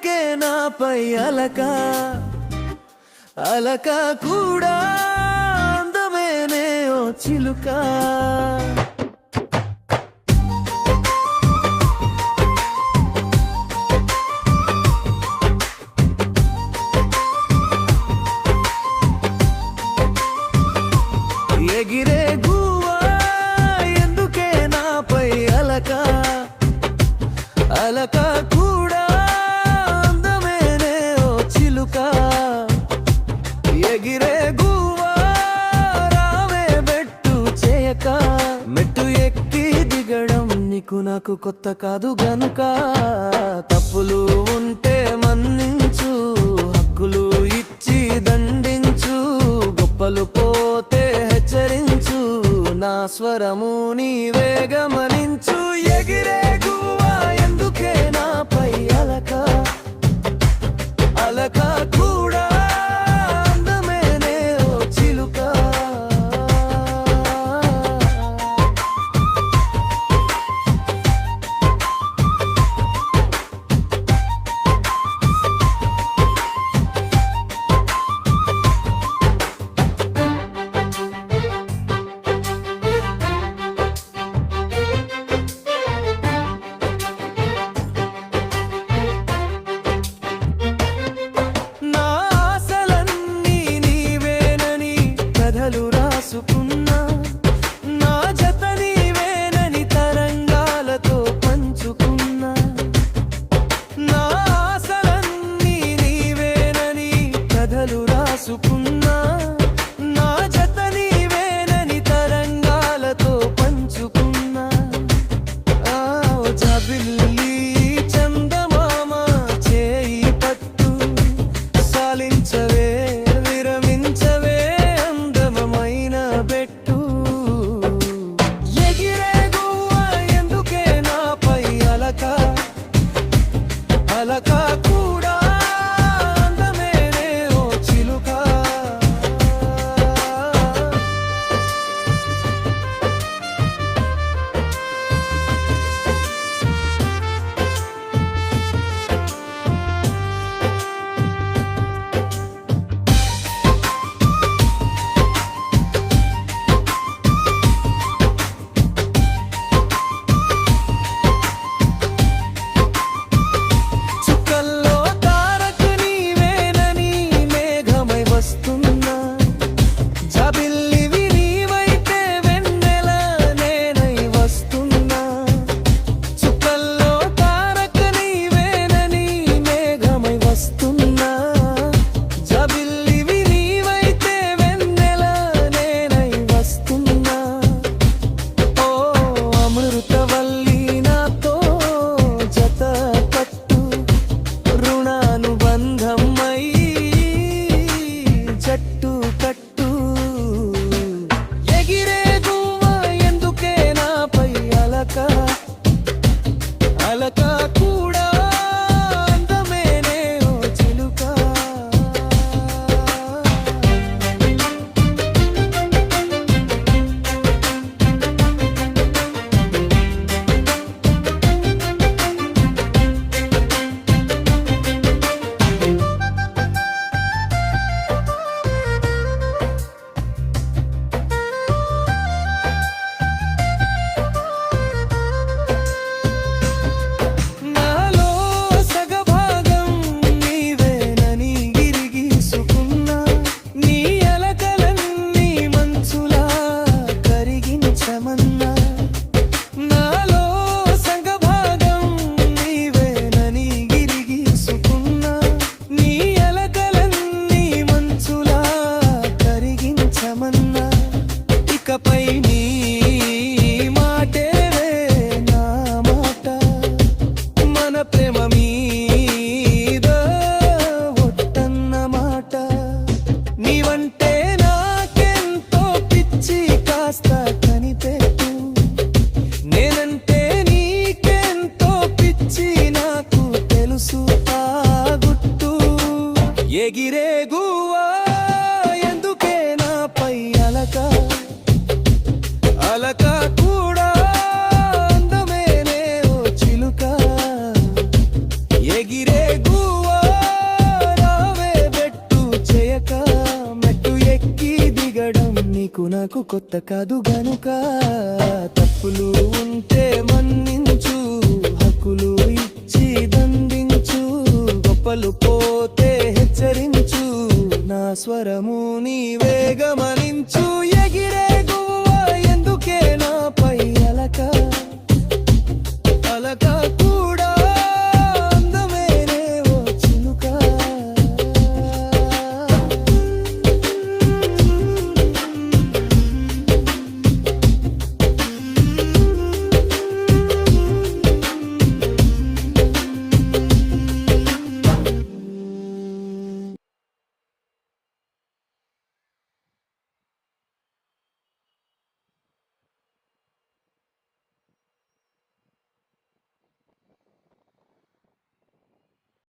ఎందుకే నాపై అలక అలక కూడా అందమేనే ఓ చిలుక ఎగిరే గువ్వా ఎందుకే నాపై అలక అలక కూడా అందమేనే ఓ చిలుక ఎగిరే గువ్వా రావే బెట్టు చేయక మెట్టు ఎక్కి దిగడం నీకు నాకు కొత్త కాదు గనుక తప్పులు ఉంటే మన్నించు హక్కులు ఇచ్చి దండించు గొప్పలు పోతే హెచ్చరించు నా స్వరము నీవే గమనించు ఎగిరే గువ్వా ఎందుకే నాపై అలక అలక కూడా అందమేనే ఓ చిలుక రాసుకున్నా నా జత నీవేనని తరంగాలతో పంచుకున్నా నా ఆశలన్నీ నీవేనని కథలు రాసుకున్నా నా జత నీవేనని తరంగాలతో పంచుకున్నా జాబిల్లి చందమామ చేయి పట్టు సాలించవే అలక కూడా అందమేనే ఓ చిలుక చెట్టు కట్టు ఎగిరే గువ్వా ఎందుకే నాపై అలక అలక కూడా అందమేనే ఓ చిలుక నాలో సగభాగం నీవేనని గిరిగీసుకున్నా నీ ఎలకలన్నీ మంచులా కరిగించమన్నా ఇకపై నీ మాటేరే నా మాట మన ప్రేమ మీద ఒట్టన్న మాట నీవంటే నాకెంతో పిచ్చి కాస్త నేనంటే నీకెంతో పిచ్చి నాకు తెలుసు ఆ గుట్టు ఎగిరే గువ్వా ఎందుకే నాపై అలక అలక కూడా అందమేనే ఓ చిలుక ఎగిరే గువ్వా కొత్త కాదు గనుక తప్పులు ఉంటే మన్నించు, హక్కులు ఇచ్చి దండించు, గొప్పలు పోతే హెచ్చరించు, నా స్వరము నీవే గమనించు.